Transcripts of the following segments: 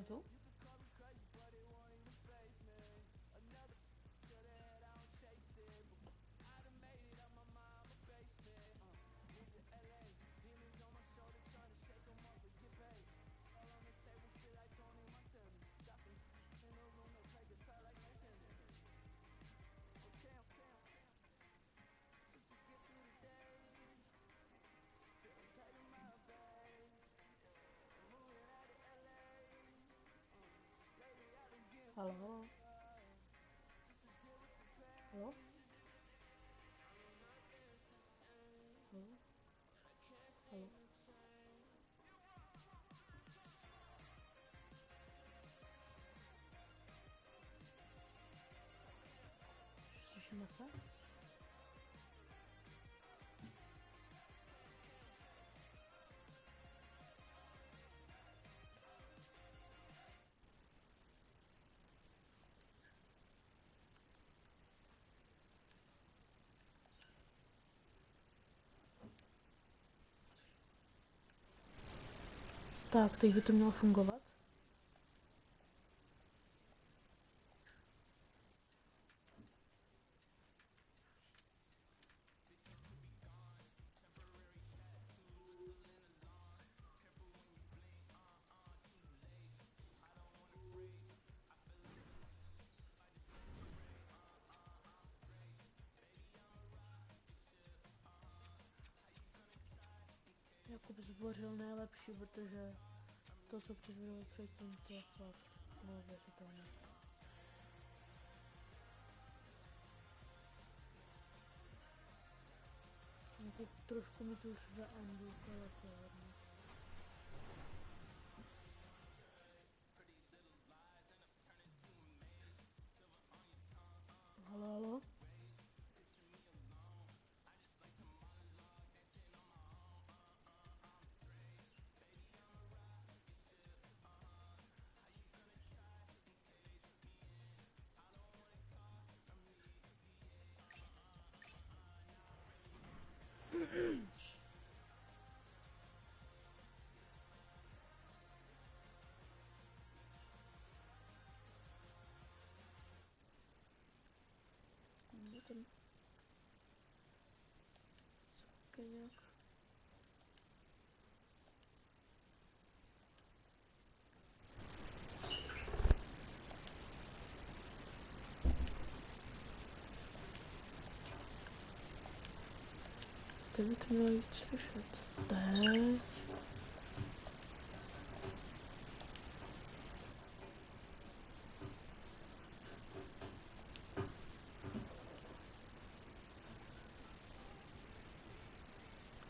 tu? Halo? Halo? Halo? Halo? Slyšíme se? Tak, teď by to mělo fungovat. Jakub zbořil nejlepší, protože to, co předvedl předtím, to je fakt neuvěřitelné. Jako trošku mi to už zaendil, ale to je hodně. Halo, halo? Tam taky nějak. To by to mělo jít slyšet. Teď.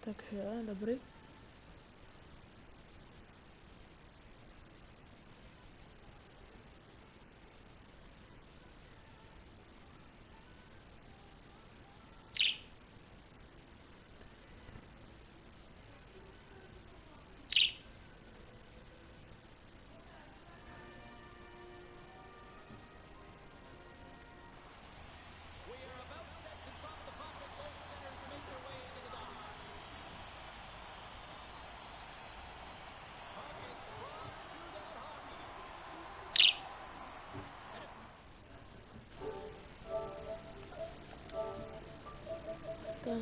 Takže, dobrý. Tak.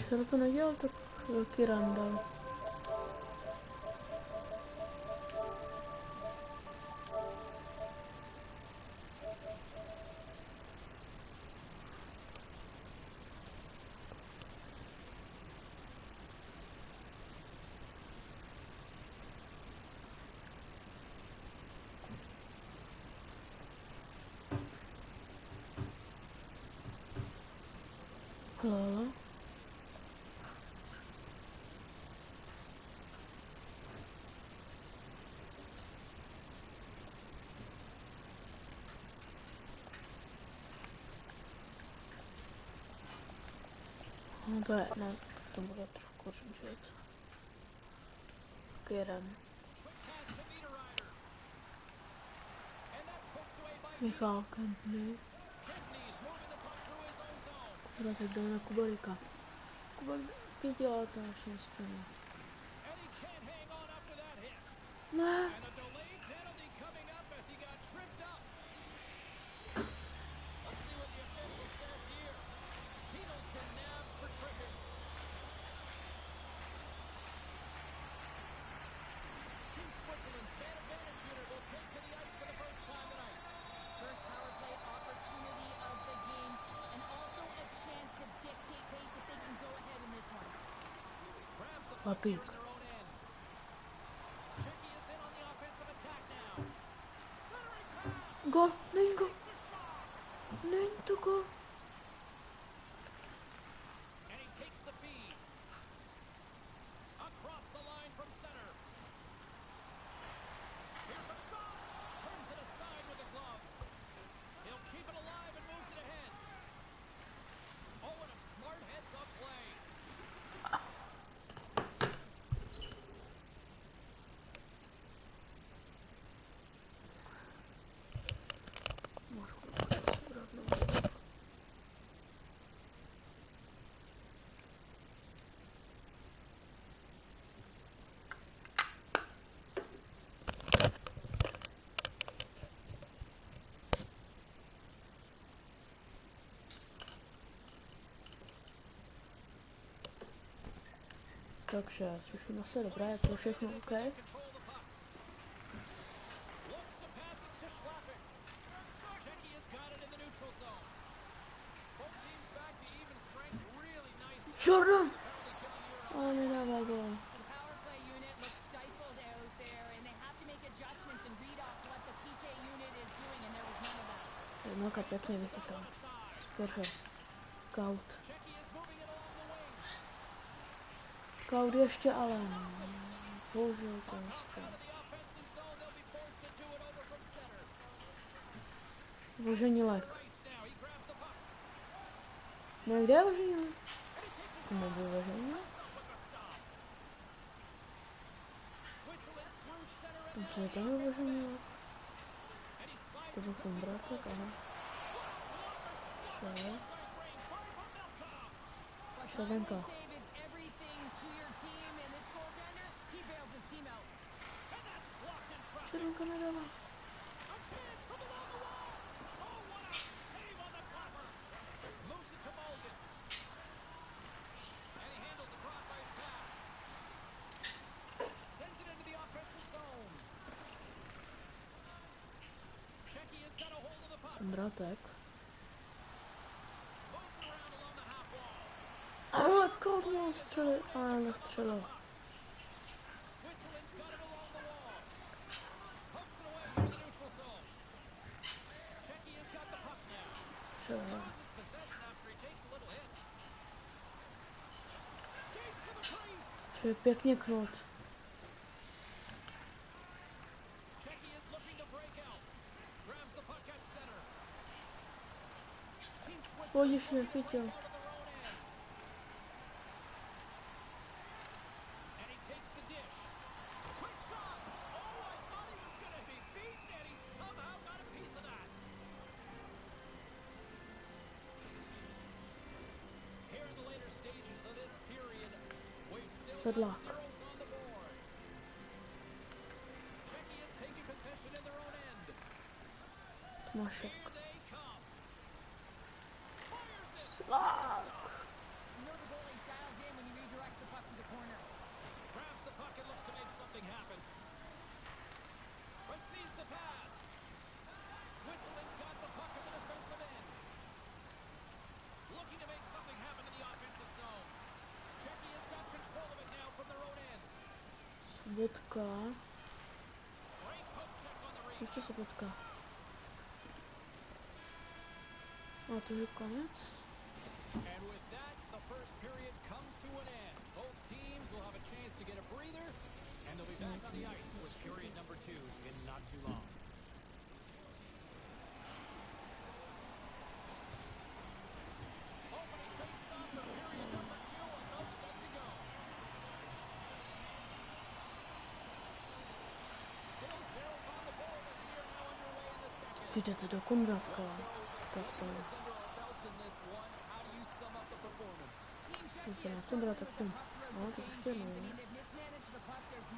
Včera to nedělal tak velký randál. Halo. No to je, ne, to bude trošku řešit. Tak jedem. Michal Kempny. Teda teď jdeme na Kubalíka. Kubalík dělá to až nestane. Ne. Switzerland's man advantage unit will take to the ice for the first time tonight. First power play opportunity of the game, and also a chance to dictate pace if they can go ahead in this one. Grabs the puck here in their own end. Chicky is in on the offensive attack now. Centering pass. Gol, není gol. Není to gol. And he takes the feed. Across the line from center. Here's a shot. Turns it aside with a glove. He'll keep it alive and moves it ahead. Oh, what a smart heads-up play. Takže slyšíme se, dobré, je to všechno OK? Jordan! Ale nedává gol. Jednoka pěkně vychytal. Super. Kaut. Kaut ještě, ale bohužel to je super. Voženilek. No kde je Voženilek? To nebyl Voženilek? Dobře, to byl Voženilek. To byl Kondrátek, aha. Šavenka. Šavenka nedala. Kondrátek. Ale Kaut měl střelit, ale nestřelil. Čo je pěkně knut. Pojď, nechytil. Sedlák. Tomášek. Sedlák. Sobotka. Ještě Sobotka. A to je konec. And with that, the first period comes to an end. Both teams will have a chance to get a breather, and they'll be back on the ice with period number 2 in not too long. Opening face-off for period number 2, about set to go. Still zeros on the board as we are now underway in the second. Widzę to do kumratka. So we've got 20 minutes under our belts in this one. How do you sum up the performance? To na kumratek kum. O, to puścimy.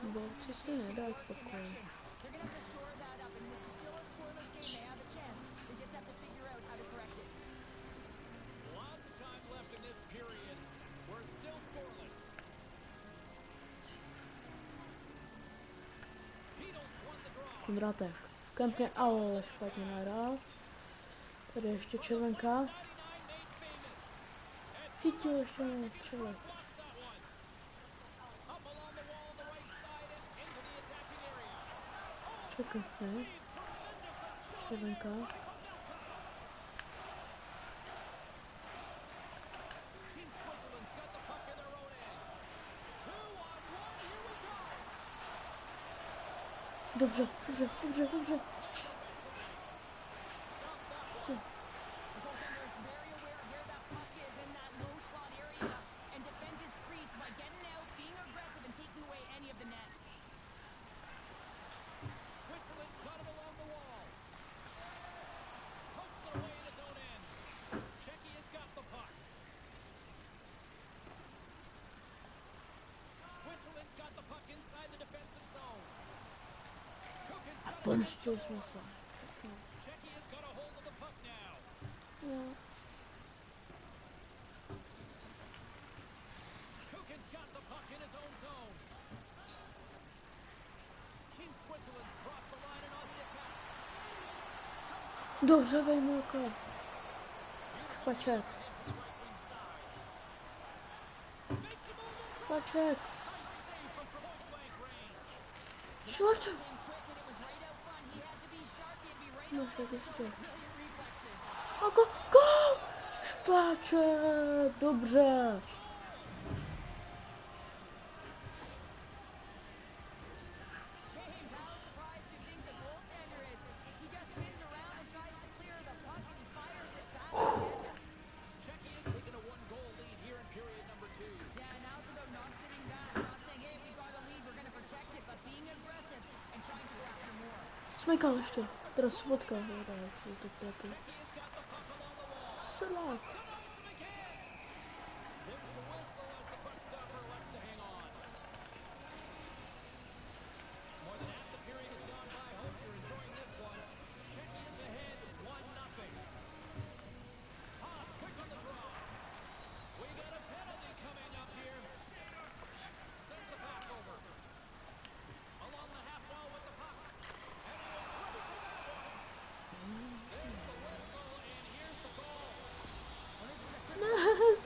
Bo co się nie da spokojnie. They're going to have to shore that up, and this is still a scoreless game. They have a chance. They just have to figure out how to correct it. Lots of time left in this period. We're still scoreless. Beatles won the draw. Kumratek. Kępnie, ale świetnie nagrał. Tady ještě červenka. 99 made famous. Chytil ještě střelek. Blocks that one. Up along the wall on the right side and into the attacking area. Čekaj, ne? Červenka. Team Switzerland's got the puck in their own end. 2-on-1, here we go. Dobrze, dobrze, dobrze, dobrze. The goaltender is very aware of where that puck is in that low slot area and defends his crease by getting out, being aggressive, and taking away any of the net. Switzerland's got him along the wall. Pokes it away in his own end. Czechia has got the puck. Switzerland's got the puck inside the defensive zone. Kukin's got the puck. Pomściliśmy się. Czechia's got a hold of the puck now. No. Kukin's got the puck in his own zone. Team Switzerland's crossed the line and on the attack. Dobrze, Wejmułka. Paczek. Paczek. Short. No, tak jeszcze. O, go, go! Szpaczek! Dobrze. James, how surprised do you think the goaltender is? He just spins around and tries to clear the puck, and he fires it back to Denda. Czechia has taken a one-goal lead here in period number 2. Yeah, now it's about not sitting back, not saying, hey, we got a lead, we're going to protect it, but being aggressive and trying to go after more. Smajkał jeszcze. Teraz Słodka. Dobra, czyli to lepiej. Czechia's got the puck along the wall. Selak. Denies him again. There's the whistle as the puck stopper elects to hang on. More than half the period has gone by. Hope you're enjoying this one. Czechia's ahead 1-0. Haas quick on the draw. We got a penalty coming up here. Sends the pass over. Along the half wall with the puck. And he was ready for that one. There's the whistle and here's the goal.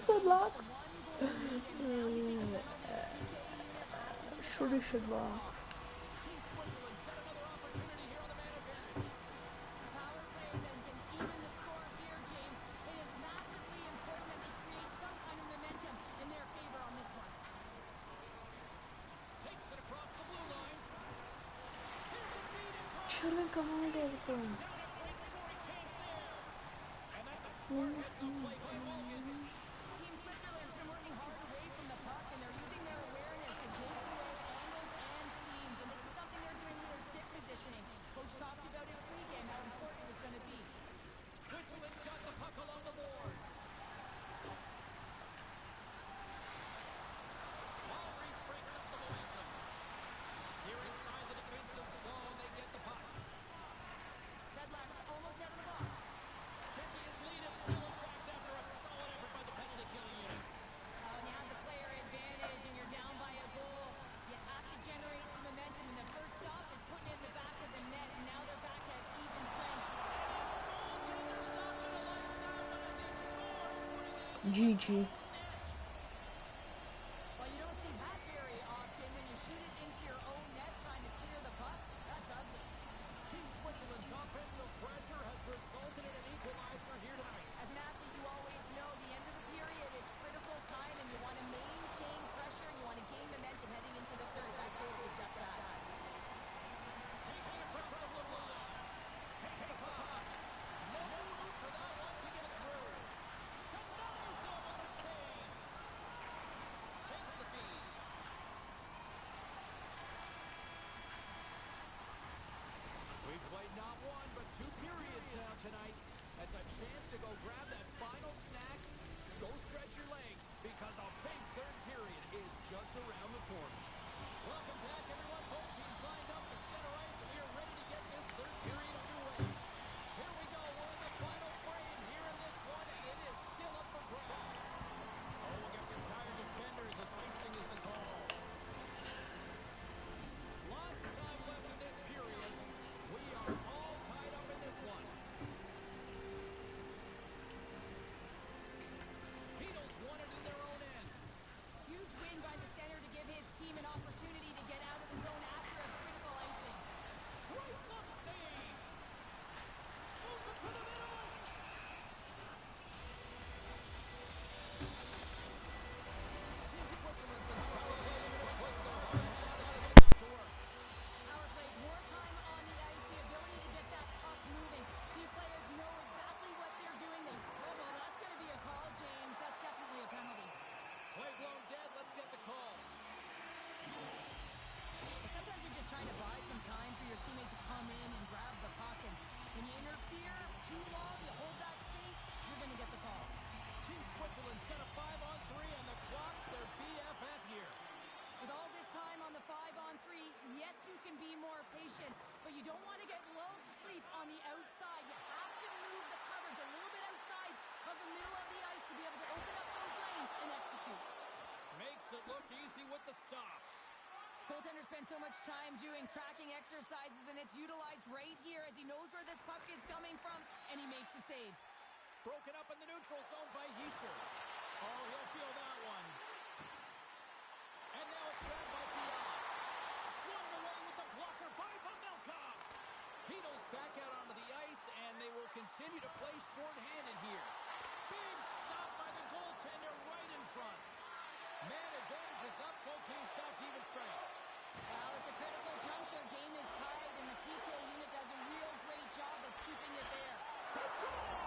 Selak. Szuri się dwa. Team Switzerland's got another opportunity here on the man advantage. Power play then can even the score here, James. It is massively important that they create some kind of momentum in their favor on this one. Takes it across the blue line. Here's a feed in front. Czerwenka ma dobrą. Down a great scoring chance there. And that's a smart heads-up play by Logan. Team Switzerland's been working hard away from the puck, and they're using their awareness to take away angles and seams. And this is something they're doing with their stick positioning. Coach talked about it pregame, how important it was going to be. Switzerland's got the puck along the boards. Ball reach breaks up the momentum. Here inside the defensive zone, they get the puck. Sedlak's almost out of the box. Czechia's lead is still intact after a solid effort by the penalty killing unit. When you have the player advantage and you're down by a goal, you have to generate some momentum. And the first stop is putting it in the back of the net, and now they're back at even strength. His goaltender's not going to like that, but as he scores, putting it in GG. Well, you don't see that very often when you shoot it into your own net trying to clear the puck. That's ugly. Team Switzerland's offensive pressure has resulted in an equalizer here tonight. As an athlete, you always know the end of the period much time doing tracking exercises, and it's utilized right here as he knows where this puck is coming from, and he makes the save. Broken up in the neutral zone by Hischier. Oh, he'll feel that one. And now it's grabbed by Fiala. Swung away with the blocker by Pavelka. Heedles back out onto the ice, and they will continue to play shorthanded here. Big stop by the goaltender right in front. Man advantage is up. Both teams back to even strength. Well, it's a critical juncture. Game is tied, and the PK unit does a real great job of keeping it there. They score!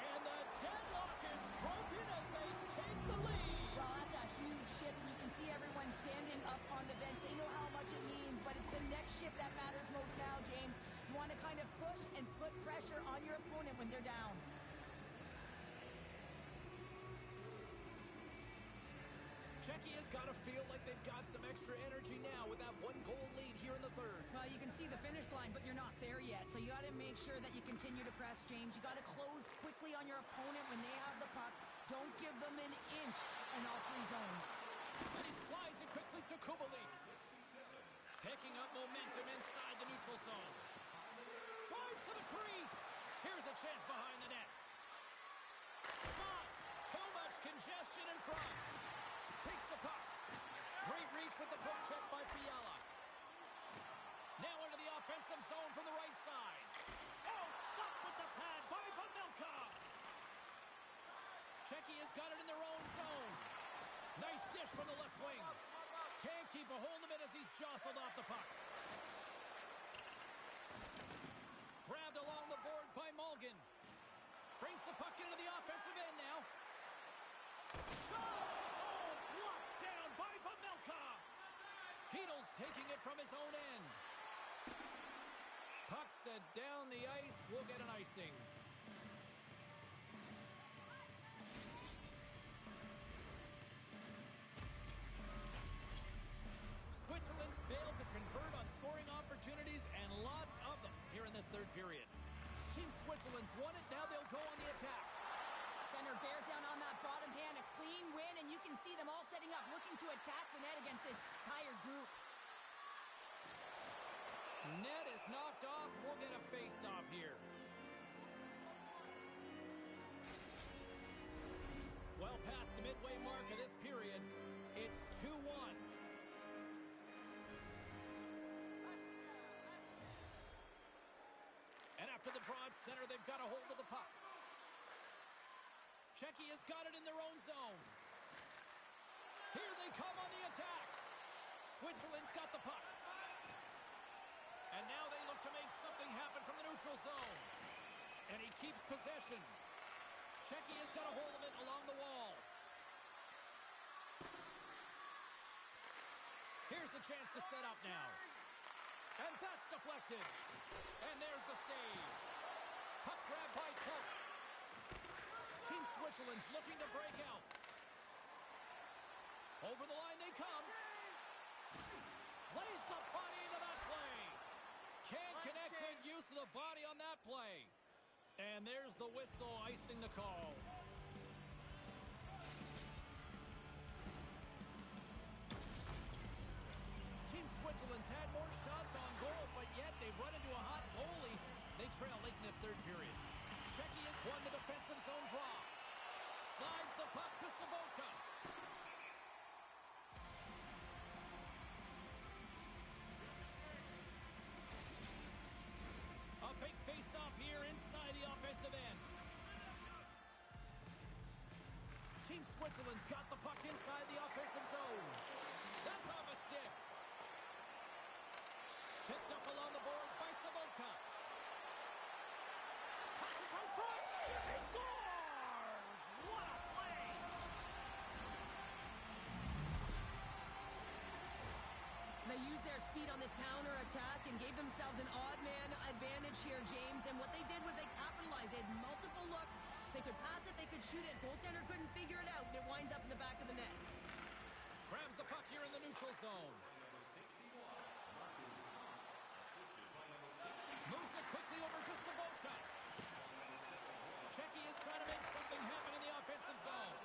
And the deadlock is broken as they take the lead. Well, that's a huge shift, and you can see everyone standing up on the bench. They know how much it means, but it's the next shift that matters most now, James. You want to kind of push and put pressure on your opponent when they're down. Czechia has got to feel like they've got some extra energy now with that one-goal lead here in the third. Well, you can see the finish line, but you're not there yet. So you got to make sure that you continue to press, James. You got to close quickly on your opponent when they have the puck. Don't give them an inch in all three zones. And he slides it quickly to Kubalik. Picking up momentum inside the neutral zone. Drives to the crease. Here's a chance behind the net. Shot. Too much congestion in front. Takes the puck. Great reach with the poke check by Fiala. Now into the offensive zone from the right side. Oh, stop with the pad by Pavelka. Czechia's got it in their own zone. Nice dish from the left wing. Can't keep a hold of it as he's jostled off the puck. Grabbed along the boards by Mulligan. Brings the puck into the offensive end now. Shot! Oh, blocked down by Pavelka. Heedles taking it from his own end. Puck set down the ice. We'll get an icing. Switzerland's failed to convert on scoring opportunities, and lots of them here in this third period. Team Switzerland's won it. Now they'll go on the attack. Center bears down on that bottom hand. A clean win, and you can see them all setting up, looking to attack the net against this tired group. Net is knocked off. We'll get a face-off here. Well past the midway mark of this period, it's 2-1. And after the draw at center, they've got a hold of the puck. Czechia's got it in their own zone. Here they come on the attack. Switzerland's got the puck. And now they look to make something happen from the neutral zone. And he keeps possession. Czechia's got a hold of it along the wall. Here's a chance to set up now. And that's deflected. And there's the save. Puck grab by Koch. Team Switzerland's looking to break out. Over the line they come. Lays the body into that play. Can't connect. Good use of the body on that play. And there's the whistle icing the call. Team Switzerland's had more shots on goal, but yet they've run into a hot goalie. They trail late in this third period. Czechia's won the defensive zone draw. Slides the puck to Sabotka. A big face-off here inside the offensive end. Team Switzerland's got the puck inside the offensive zone. That's off a stick. Picked up along the boards by Sabotka. Passes out front. He scores! What a play! They used their speed on this counter attack and gave themselves an odd man advantage here, James. And what they did was they capitalized. They had multiple looks. They could pass it, they could shoot it. Goaltender couldn't figure it out, and it winds up in the back of the net. Grabs the puck here in the neutral zone. Moves it quickly over to Sabotka. Czechia is trying to make something happen in the offensive zone.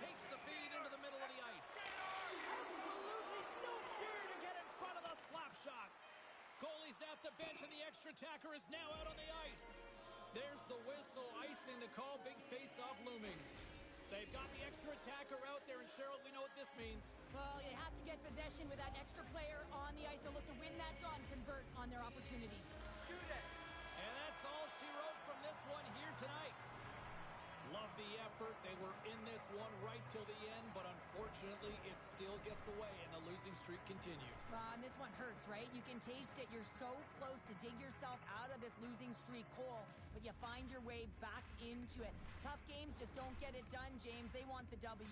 Takes the feed into the middle of the ice. Absolutely no the extra attacker is now out on the ice. There's the whistle, icing the call, big face-off looming. They've got the extra attacker out there, and Cheryl, we know what this means. Well, you have to get possession with that extra player on the ice. They'll look to win that draw and convert on their opportunity. Shoot it! And that's all she wrote from this one here tonight. Love the effort. They were in this one right till the end, but unfortunately, it still gets away, and the losing streak continues. And this one hurts, right? You can taste it. You're so close to dig yourself out of this losing streak hole, but you find your way back into it. Tough games just don't get it done, James. They want the W.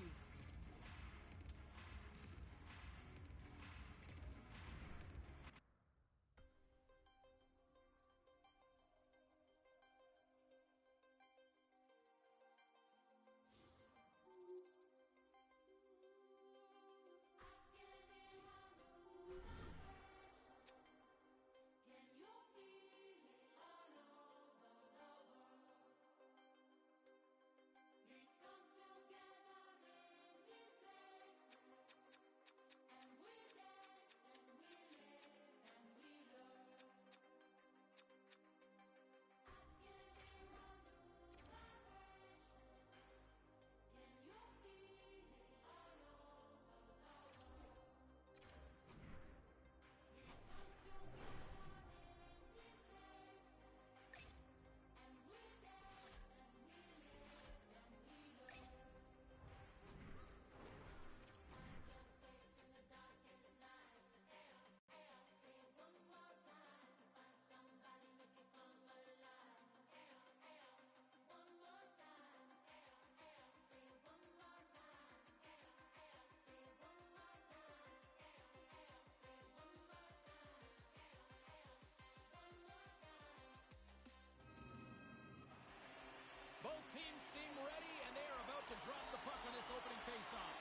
Both teams seem ready, and they are about to drop the puck on this opening faceoff.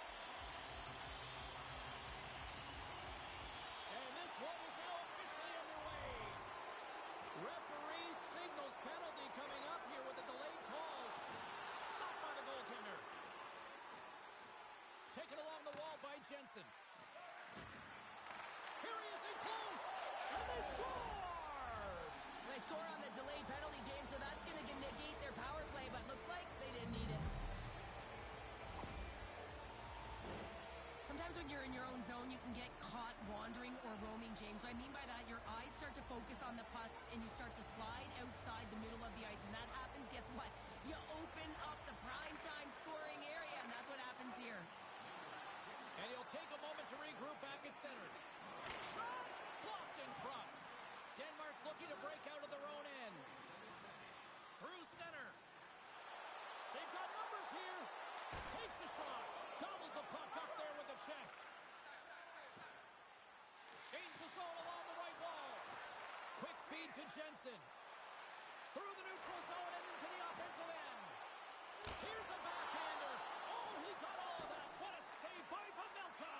And this one is now officially underway. Referee signals penalty coming up here with a delayed call. Stopped by the goaltender. Taken along the wall by Jensen. Here he is in close, and they score! They score on the delayed penalty, James, so that's going to negate their power play, but looks like they didn't need it. Sometimes when you're in your own zone, you can get caught wandering or roaming, James. What I mean by that, your eyes start to focus on the puck, and you start to slide outside the middle of the ice. When that happens, guess what? You open up the primetime scoring area, and that's what happens here. And he'll take a moment to regroup back at center. Shot! Blocked in front. Denmark's looking to break out of their own end. Through center. They've got numbers here. Takes a shot. Gobbles the puck up there with the chest. Gains the zone along the right wall. Quick feed to Jensen. Through the neutral zone and into the offensive end. Here's a backhander. Oh, he got all of that. What a save by Pavelka.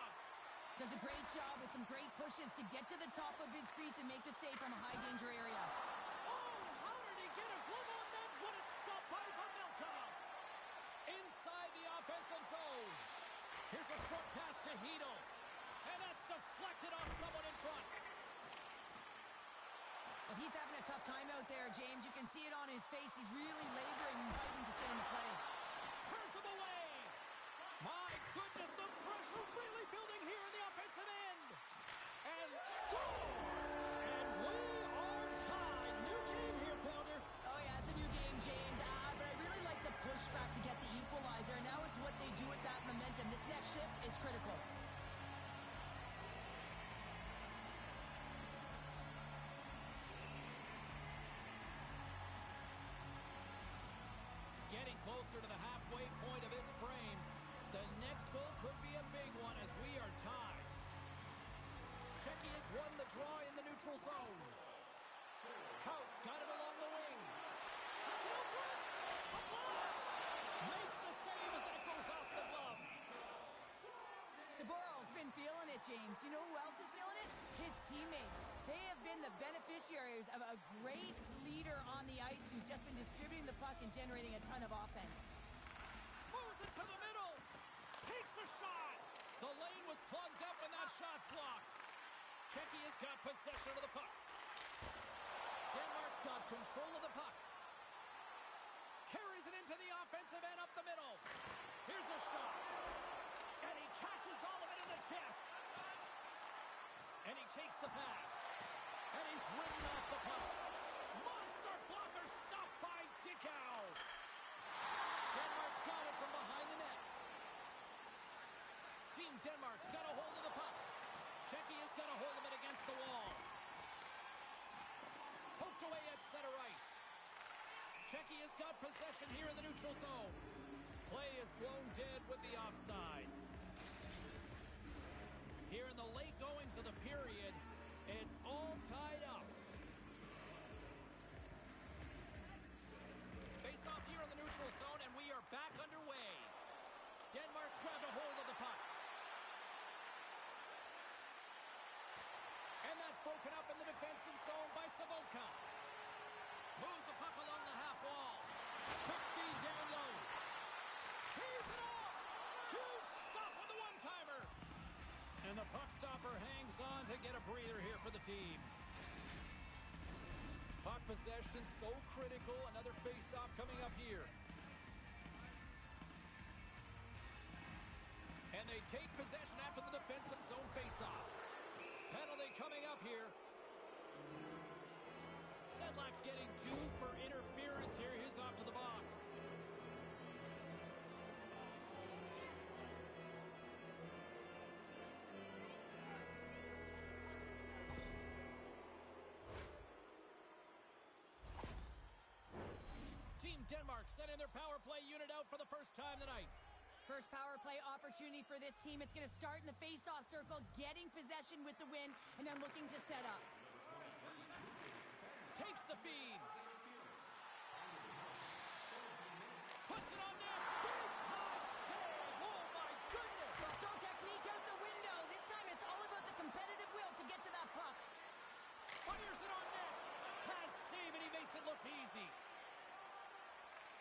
Does a great job with some great pushes to get to the top of his crease and make the save from a high-danger area. Oh, how did he get a glove on that? What a stop by Pavelka. Inside the offensive zone. Here's a short pass to Hito. And that's deflected off someone in front. Well, he's having a tough time out there, James. You can see it on his face. He's really laboring and fighting to stay in the play. Turns him away. My goodness, the pressure really building here in the offensive end. And scores! And we are tied. New game here, Pounder. Oh, yeah, it's a new game, James. But I really like the pushback to get the equalizer. Now it's what they do with that momentum. This next shift is critical. Getting closer to the halfway point of this frame. The next goal could be a big one as we are tied. Czechia has won the draw in the neutral zone. Coutts got it along the wing. Sets it out front. A blast! Makes the save as that goes off the glove. Saboral's been feeling it, James. You know who else is feeling it? His teammates. They have been the beneficiaries of a great leader on the ice who's just been distributing the puck and generating a ton of offense. Moves it to the middle. Takes a shot. The lane was plugged up and that shot's blocked. Czechia's got possession of the puck. Denmark's got control of the puck. Carries it into the offensive end up the middle. Here's a shot. And he catches all of it in the chest. And he takes the pass. And he's ridden off the puck. Monster blocker stopped by Dickow. Denmark's got it from behind the net. Team Denmark's got a hold of the puck. Czechia has got a hold of it against the wall. Poked away at center ice. Czechia has got possession here in the neutral zone. Play is blown dead with the offside. Here in the late goings of the period, it's all tied up. Face off here in the neutral zone, and we are back underway. Denmark's grabbed a hold of the puck. And that's broken up in the defensive zone by Savotka. Moves the puck along the half wall. Quick feed down low. He's it off. Huge stop with the one-timer. And the puck stopper hangs on to get a breather here for the team. Puck possession so critical. Another face-off coming up here. And they take possession after the defensive zone face-off. Penalty coming up here. Sedlak's getting 2 for interference here. He's off to the box. Team Denmark sending their power play unit out for the first time tonight. First power play opportunity for this team. It's going to start in the face-off circle, getting possession with the win, and then looking to set up. Takes the feed. Puts it on net. Big time save. Oh, my goodness. Well, throw technique out the window. This time it's all about the competitive will to get to that puck. Fires it on net. Pass save, and he makes it look easy.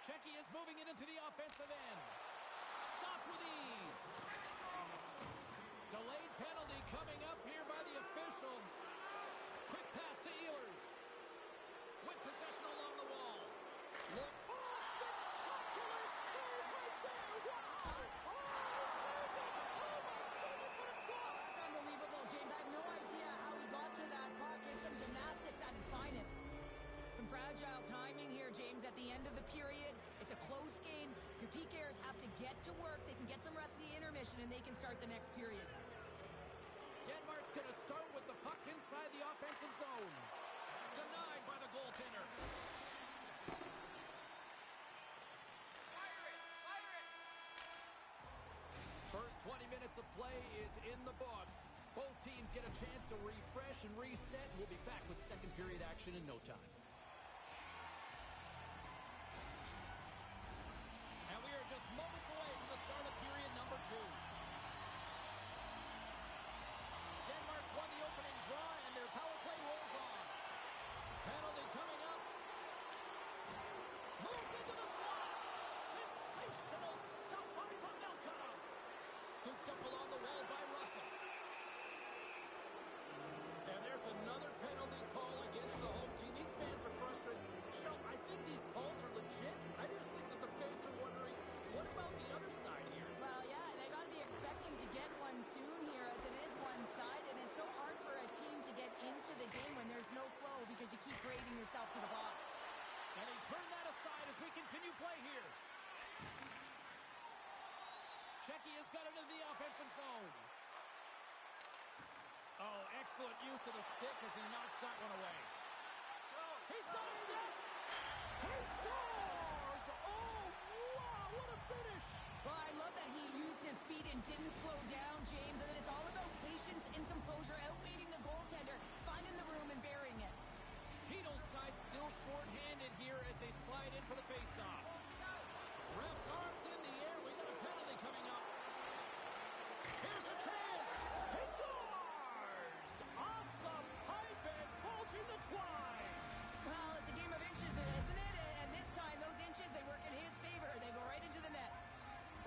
Czechia is moving it into the offensive end. Stopped with ease. Delayed penalty coming up here by the official. Quick pass to Ehlers. With possession along the wall. Look. Oh, spectacular save right there. Wow. Oh, saved it. Oh, my goodness, what a stop. That's unbelievable, James. I have no idea how he got to that puck. It's some gymnastics at its finest. Some fragile timing here, James, at the end of the period. It's a close game. Your PKers have to get to work. They can get some rest of the intermission, and they can start the next period. Denmark's going to start with the puck inside the offensive zone. Denied by the goaltender. First 20 minutes of play is in the books. Both teams get a chance to refresh and reset. We'll be back with second period action in no time. And we are just moments away from the start of period number 2. Denmark's won the opening draw, and their power play rolls on. Penalty coming up. Moves into the slot. Sensational stop by Pavelka. Scooped up along the wall by Russell. And there's another penalty call against the home team. These fans are frustrated. Cheryl, I think these calls are legit. I just think that the fans are wondering, what about the other side here? Well, yeah, they got to be expecting to get one soon here, as it is one-sided. It's so hard for a team to get into the game when there's no flow because you keep parading yourself to the box. And he turned that aside as we continue play here. Czechia's got it into the offensive zone. Oh, excellent use of the stick as he knocks that one away. He's got a stick. He scores! Oh, wow, what a finish! Well, I love that he used his speed and didn't slow down, James. And then it's all about patience and composure, outweighing the goaltender, finding the room and burying it. Pino's side still short-handed here as they slide in for the face-off. Ref's arms in the air. We got a penalty coming up. Here's a chance. He scores! Off the pipe and bulging the twine. Well, it's a game of inches, isn't it? And this time, those inches, they work in his favor. They go right into the net.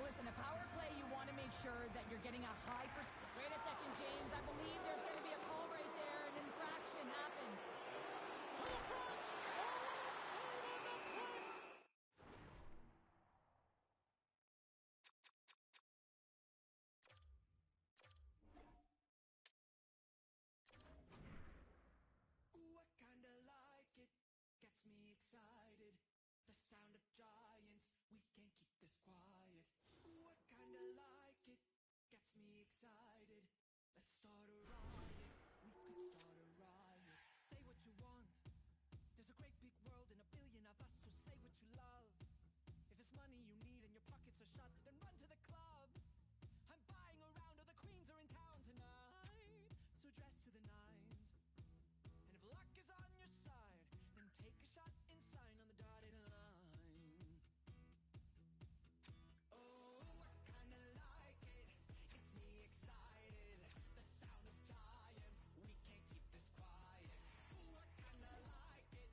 Listen, a power play, you want to make sure that you're getting 100% excited. The sound of giants, we can't keep this quiet. Ooh, I kinda like it, gets me excited. Let's start a riot, we could start a riot. Say what you want, there's a great big world and a billion of us, so say what you love. If it's money you need and your pockets are shut, then run to the club. I'm buying a round, or the queens are in town tonight, so dress to the nines. And if luck is on your side, then take a shot and sign on the dotted line. Oh, I kinda like it, gets me excited. The sound of giants, we can't keep this quiet. Ooh, I kinda like it,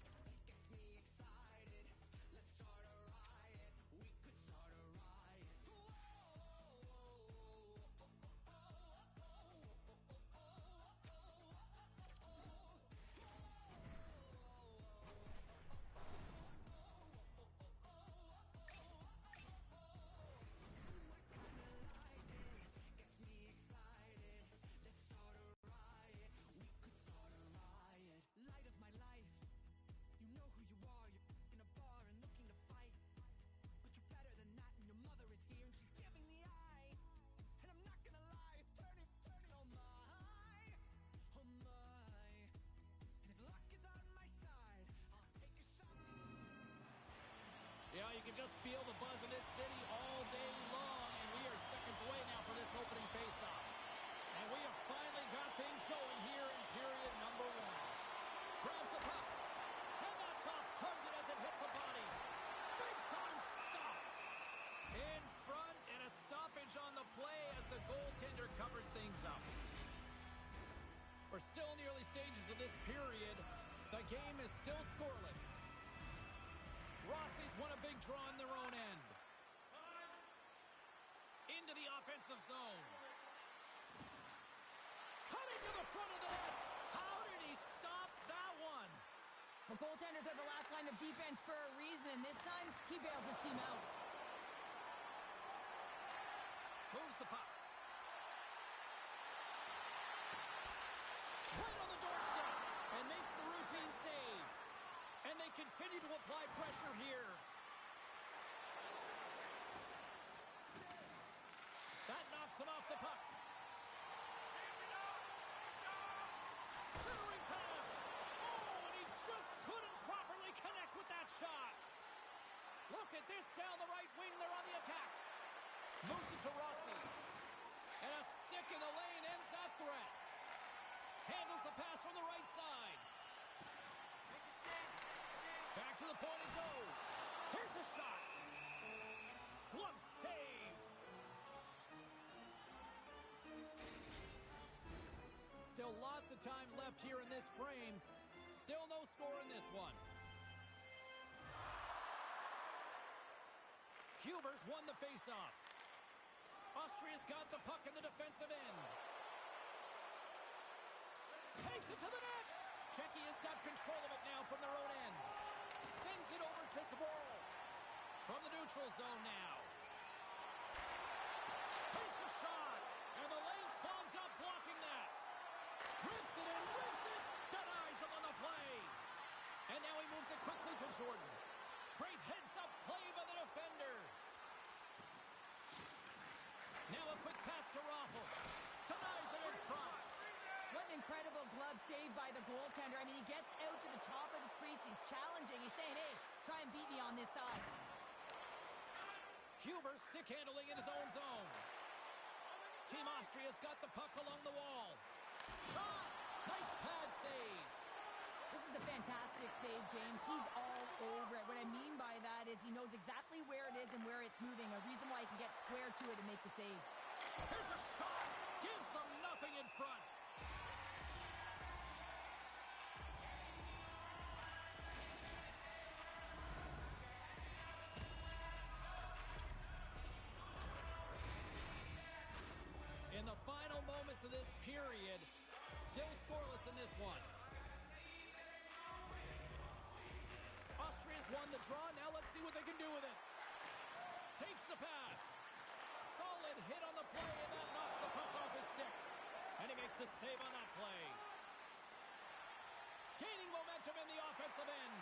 gets me excited. Let's start a riot, we could start a riot. Light of my life, you know who you are. You're in a bar and looking to fight, but you're better than that, and your mother is here and she's giving the eye. And I'm not gonna lie, it's turning, oh my, oh my. And if luck is on my side, I'll take a shot. Yeah, you can just feel the buzz in this city all day long, and we are seconds away now for this opening faceoff. And we have finally got things going here in period number one. Grabs the puck, and that's off target as it hits a body. Big time stop. In front, and a stoppage on the play as the goaltender covers things up. We're still in the early stages of this period. The game is still scoreless. Rossi's won a big draw in their own end. Into the offensive zone. Cutting to the front of the net. How did he stop that one? Well, goaltenders are the last line of defense for a reason. This time, he bails his team out. Moves the puck. Right on the doorstep. And makes the routine save. And they continue to apply pressure here. That knocks him off the puck. Centering pass. Oh, and he just couldn't properly connect with that shot. Look at this down the right wing. They're on the attack. Moves it to Rossi. And a stick in the lane ends that threat. Handles the pass from the right side. Back to the point it goes. Here's a shot. Glove save. Still lots of time left here in this frame. Still no score in this one. Huber's won the faceoff. Austria's got the puck in the defensive end. Takes it to the net. Czechia's got control of it now from their own end. Sends it over to Zboril. From the neutral zone now. Takes a shot. And the lane's clogged up blocking that. Drifts it in, whips it. Denies him on the play. And now he moves it quickly to Jordan. Great heads-up play by the defender. Now a quick pass to Raffl. Denies it in front. What an incredible glove save by the goaltender. I mean, he gets out to the top of his crease. He's challenging. He's saying, hey, try and beat me on this side. Huber stick handling in his own zone. Team Austria's got the puck along the wall. Shot! Nice pad save. This is a fantastic save, James. He's all over it. What I mean by that is he knows exactly where it is and where it's moving. A reason why he can get square to it and make the save. Here's a shot. Gives them nothing in front. In the final moments of this period, still scoreless in this one. Austria's won the draw. Now let's see what they can do with it. Takes the pass. Solid hit on the play, and that knocks the puck off his stick. And he makes the save on that play. Gaining momentum in the offensive end.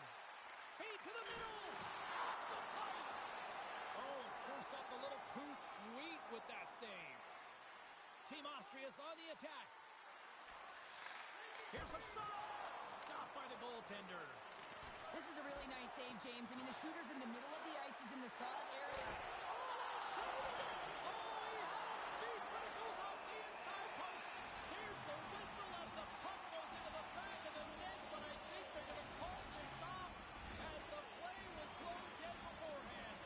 Feed to the middle. Off the pipe. Oh, serves up a little too sweet with that save. Team Austria's on the attack. Here's a shot. Stopped by the goaltender. This is a really nice save, James. I mean, the shooter's in the middle of the ice. He's in the slot area. Oh, he had a beat, but it goes out the inside post. There's the whistle as the puck goes into the back of the net, but I think they're going to call this off as the play was blown dead beforehand.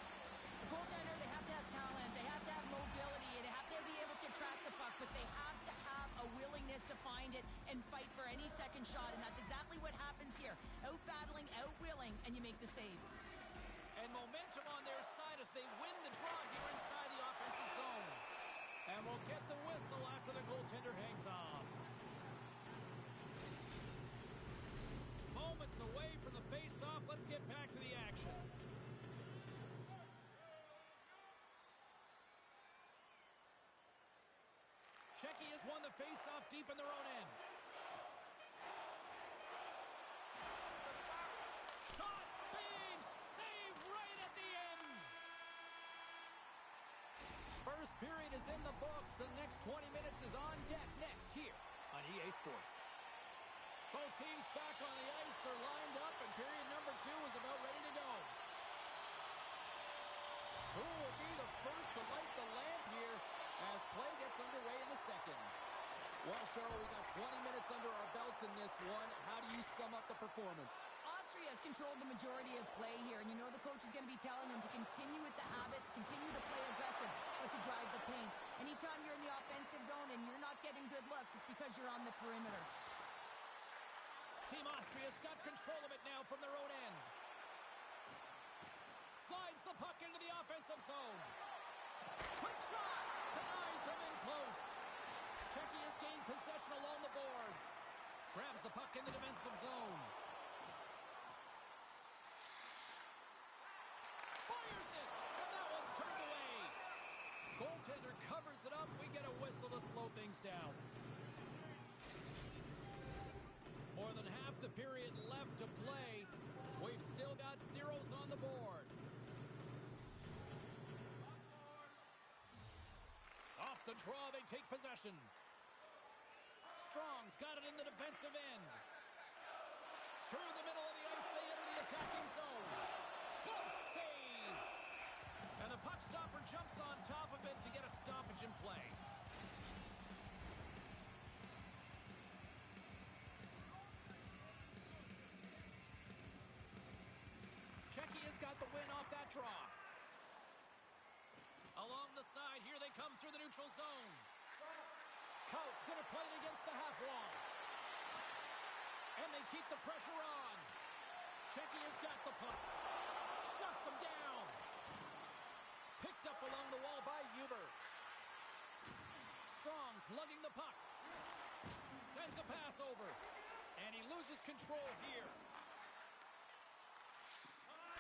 The goaltender, they have to have talent. They have to have mobility. They have to be able to track the puck, but they have to have a willingness to find it and fight for any second shot, and that's exactly what happens here. Out-battling, out-willing, and you make the save. And momentum on their side as they win the draw here inside the offensive zone. And we'll get the whistle after the goaltender hangs on. Moments away from the face-off. Let's get back to the action. Czechia has won the face-off deep in their own end. Shot, big save right at the end. First period is in the books. The next 20 minutes is on deck next here on EA Sports. Both teams back on the ice are lined up, and period number 2 is about ready to go. Who will be the first to light the lamp here as play gets underway in the second? Well, Cheryl, we got 20 minutes under our belts in this one. How do you sum up the performance? Austria has controlled the majority of play here, and you know the coach is going to be telling them to continue with the habits, continue to play aggressive, but to drive the paint. Anytime you're in the offensive zone and you're not getting good looks, it's because you're on the perimeter. Team Austria's got control of it now from their own end. Slides the puck into the offensive zone. Quick shot! Denies him in close. Czechia's gained possession along the boards. Grabs the puck in the defensive zone. Fires it! And that one's turned away. Goaltender covers it up. We get a whistle to slow things down. More than half the period left to play. We've still got zeros on the board. Off the draw, they take possession. Strong's got it in the defensive end. Through the middle of the ice, they enter the attacking zone. Close save! And the puck stopper jumps on top of it to get a stoppage in play. Czechia's got the win off that draw. Along the side, here they come through the neutral zone. Coutts going to play it against the half wall. And they keep the pressure on. Czechia's got the puck. Shuts him down. Picked up along the wall by Huber. Strong's lugging the puck. Sends a pass over. And he loses control here.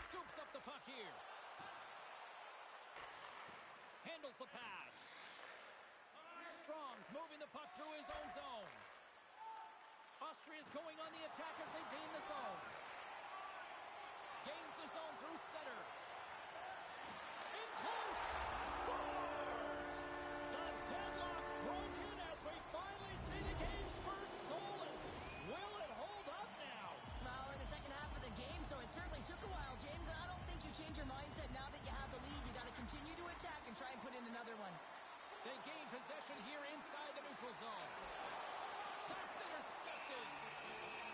Scoops up the puck here. Handles the pass. Strong's moving the puck through his own zone. Austria's going on the attack as they gain the zone. Gains the zone through center. In close. Scores! The deadlock broken as we finally see the game's first goal. And will it hold up now? Well, we're in the second half of the game, so it certainly took a while, James, and I don't think you change your mindset now that you have the lead. You got to continue to attack and try and put in another one. They gain possession here inside the neutral zone. That's intercepted.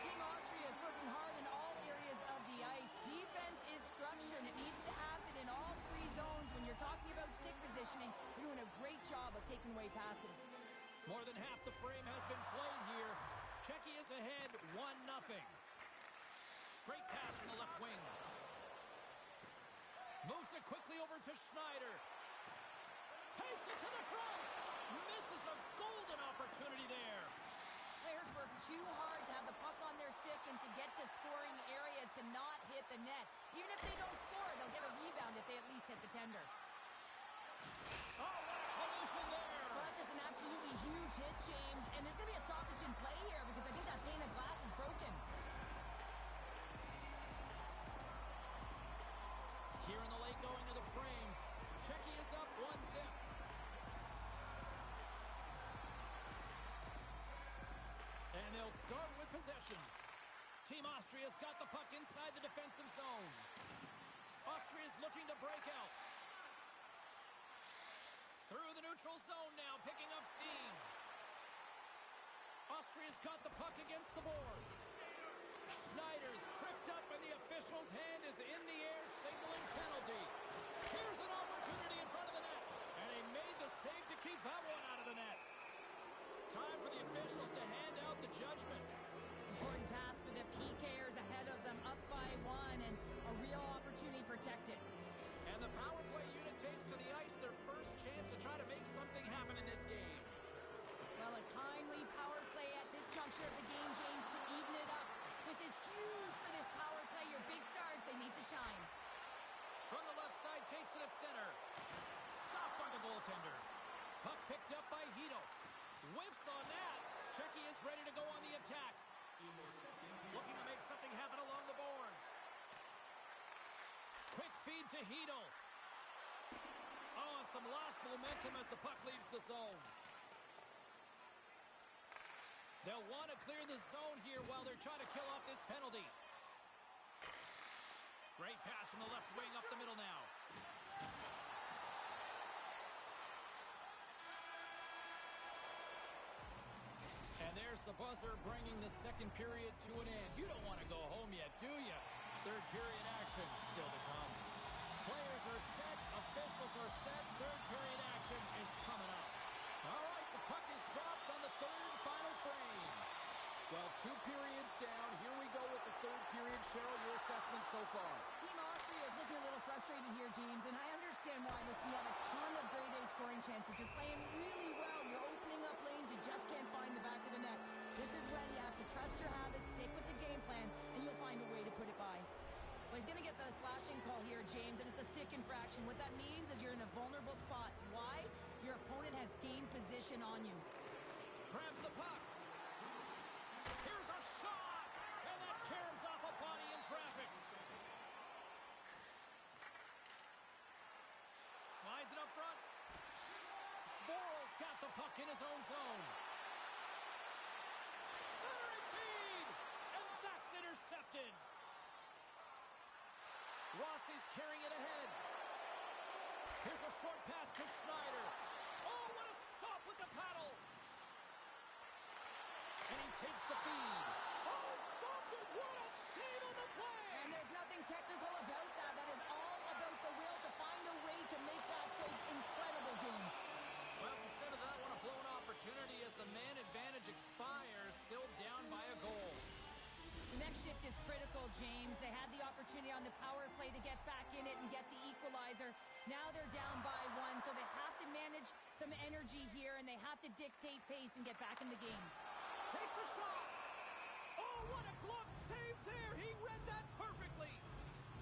Team Austria is working hard in all areas of the ice. Defense is structure, and it needs to happen in all three zones. When you're talking about stick positioning, you're doing a great job of taking away passes. More than half the frame has been played here. Czechia's ahead 1-0. Great pass from the left wing. Moves it quickly over to Schneider. Takes it to the front. Misses a golden opportunity there. Players work too hard to have the puck on their stick and to get to scoring areas to not hit the net. Even if they don't score, they'll get a rebound if they at least hit the tender. Oh, what a collision there. Well, that's just an absolutely huge hit, James. And there's going to be a stoppage in play here because I think that pane of glass is broken. Team Austria's got the puck inside the defensive zone. Austria's looking to break out. Through the neutral zone now, picking up steam. Austria's got the puck against the boards. Schneider's tripped up and the official's hand is in the air, signaling penalty. Here's an opportunity in front of the net. And he made the save to keep that one out of the net. Time for the officials to hand out the judgment. Important task for the PKers ahead of them, up by 1 and a real opportunity protected. And the power play unit takes to the ice their first chance to try to make something happen in this game. Well, a timely power play at this juncture of the game, James, to even it up. This is huge for this power play. Your big stars, they need to shine. From the left side, takes it at center. Stopped by the goaltender. Puck picked up by Hito. Whiffs on that. Czechia is ready to go on the attack. Looking to make something happen along the boards. Quick feed to Hito. Oh, and some lost momentum as the puck leaves the zone. They'll want to clear the zone here while they're trying to kill off this penalty. Great pass from the left wing up the middle now. And there's the buzzer bringing the second period to an end. You don't want to go home yet, do you? Third period action still to come. Players are set, officials are set, third period action is coming up. All right, the puck is dropped on the third and final frame. Well, 2 periods down. Here we go with the third period. Cheryl, your assessment so far? Team Austria is looking a little frustrated here, James, and I understand why. Listen, you have a ton of grade A scoring chances. You're playing really well. You're opening up lanes. You just can't find the back of the net. This is when you have to trust your habits, stick with the game plan, and you'll find a way to put it by. Well, he's going to get the slashing call here, James, and it's a stick infraction. What that means is you're in a vulnerable spot. Why? Your opponent has gained position on you. Grabs the puck. Here's a shot, and that caroms off a body in traffic. Slides it up front. Sporl's got the puck in his own zone. Centering feed, and that's intercepted. Rossi's carrying it ahead. Here's a short pass to Schneider. Oh, what a stop with the paddle. And he takes the feed. Oh, stopped it. What a save on the play. And there's nothing technical about that. That is all about the will to find a way to make that save. Incredible, James. Well, consider that one a blown opportunity as the man advantage expires, still down by a goal. The next shift is critical, James. They had the opportunity on the power play to get back in it and get the equalizer. Now they're down by 1, so they have to manage some energy here, and they have to dictate pace and get back in the game. Takes a shot. Oh, what a glove save there. He read that perfectly.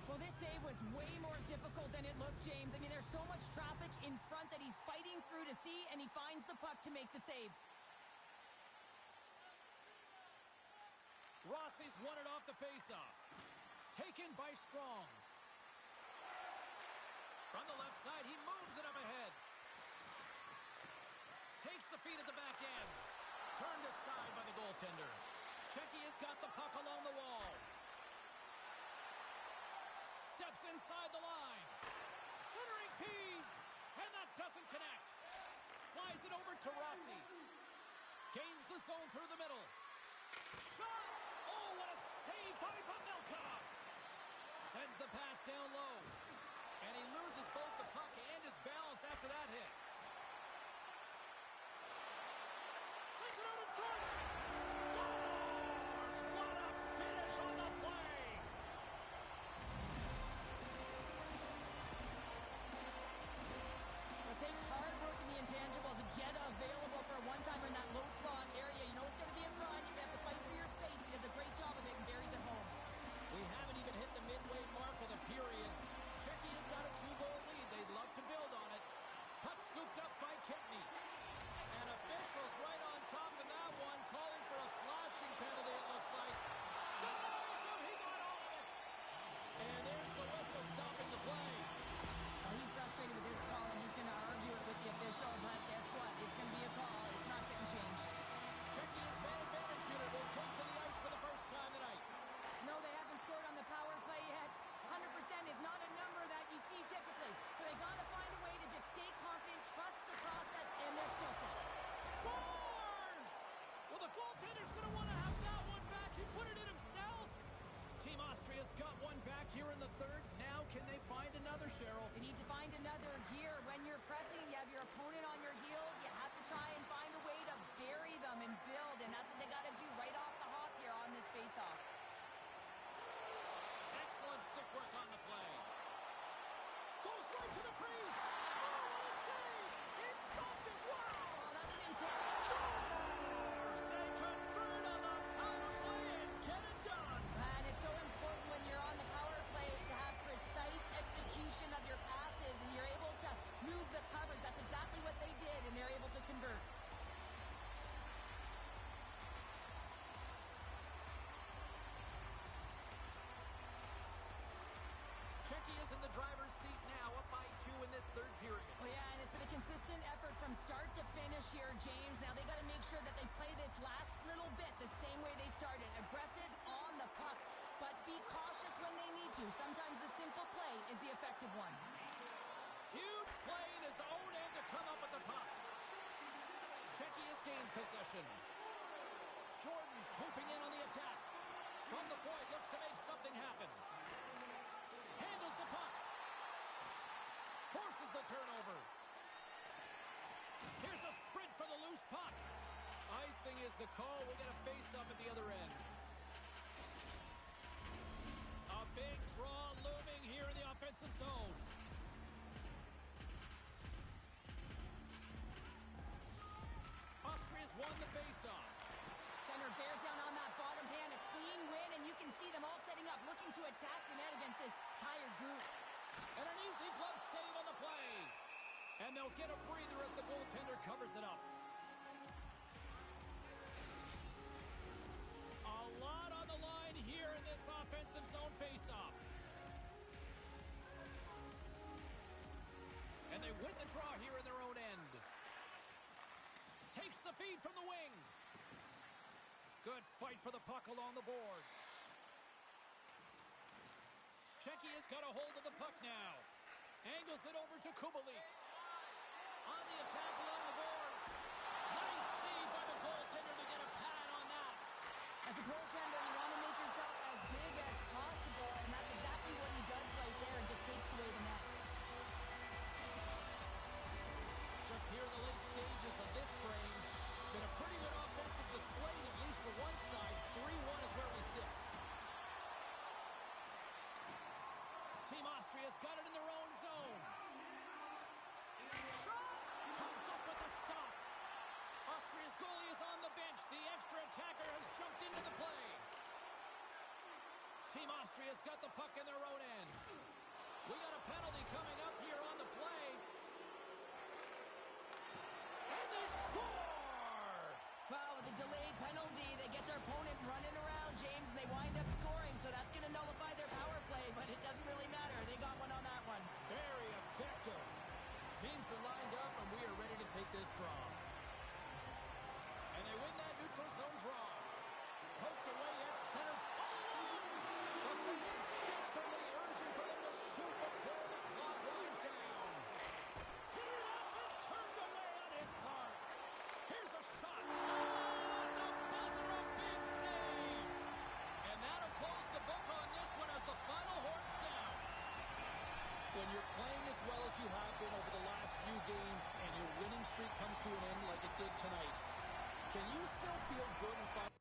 Well, this save was way more difficult than it looked, James. I mean, there's so much traffic in front that he's fighting through to see, and he finds the puck to make the save. Rossi's won it off the faceoff. Taken by Strong. From the left side, he moves it up ahead. Takes the feed at the back end. Turned aside by the goaltender. Czechia's got the puck along the wall. Steps inside the line. Centering feed. And that doesn't connect. Slides it over to Rossi. Gains the zone through the middle. Shot! Oh, what a save by Pamelka! Sends the pass down low. And he loses both the puck and his balance after that hit. Sends it out in front. Scores! What a finish on the play! It takes hard work in the intangibles to get available for a one-timer in that low slot area. You know it's going to be in front. You have to fight for your space. He does a great job of it and buries it home. We haven't even hit the midway mark of the period. Czechia's got a 2-goal lead. They'd love to build on it. Puck scooped just got one back here in the third. Now can they find another, Cheryl? You need to find another here. When you're pressing, you have your opponent on your heels. You have to try and find a way to bury them and build, and that's what they got to do right off the hop here on this faceoff. Excellent stick work on the play. Goes right to the crease. Oh, what a save! He stopped it. Wow! Oh, that's an intense. Scores! They convert on the power play and get it done. And it's so important when you're on the power play to have precise execution of your passes, and you're able to move the coverage. That's exactly what they did, and they're able to convert. Checky is in the driver's seat now, up by 2 in this third period. Oh, yeah, and it's been a consistent effort from start to finish here, James. Now they got to make sure that they play this last little bit the same way they started. Aggressive on the puck, but be cautious when they need to. Sometimes the simple play is the effective one. Huge play in his own end to come up with the puck. Checky has gained possession. Jordan's swooping in on the attack. From the point, looks to make something happen. Handles the puck. Forces the turnover. Here's a sprint for the loose puck. Icing is the call. We'll get a face-up at the other end. A big draw looming here in the offensive zone. Austria's won the face-off. Center bears down on that bottom hand, a clean win, and you can see them all setting up, looking to attack the net against this tired group. And an easy glove save on the play. And they'll get a breather as the goaltender covers it up. A lot on the line here in this offensive zone face-off. And they win the draw here in their own end. Takes the feed from the wing. Good fight for the puck along the boards. Checky has got a hold of the puck now. Angles it over to Kubalik. On the attack along the boards. Nice save by the goaltender to get a pad on that. As a goaltender, you want to make yourself as big as possible, and that's exactly what he does right there and just takes away the net. Just here in the late stages of this frame, been a pretty good offensive display, at least for one side. 3-1 is where we sit. Team Austria's got it in their own zone. Shot! Comes up with the stop. Austria's goalie is on the bench. The extra attacker has jumped into the play. Team Austria's got the puck in their own end. We got a penalty coming up here on the play. And they score! Well, with a delayed penalty, they get their opponent running around, James, and they wind up scoring, so that's going to nullify their power play, but it doesn't really matter. They got one on that one. Very effective. Teams are lined up, and we are ready to take this draw. And they win that neutral zone draw. Poked away at center. All alone! The fans desperately urging for them to shoot before the clock winds down. Teed up and turned away on his part. Here's a shot. Oh, the buzzer, a big save. And that'll close the book on this one as the final horn sounds. When you're playing as well as you have been over the last few games and your winning streak comes to an end like it did tonight, can you still feel good and fight?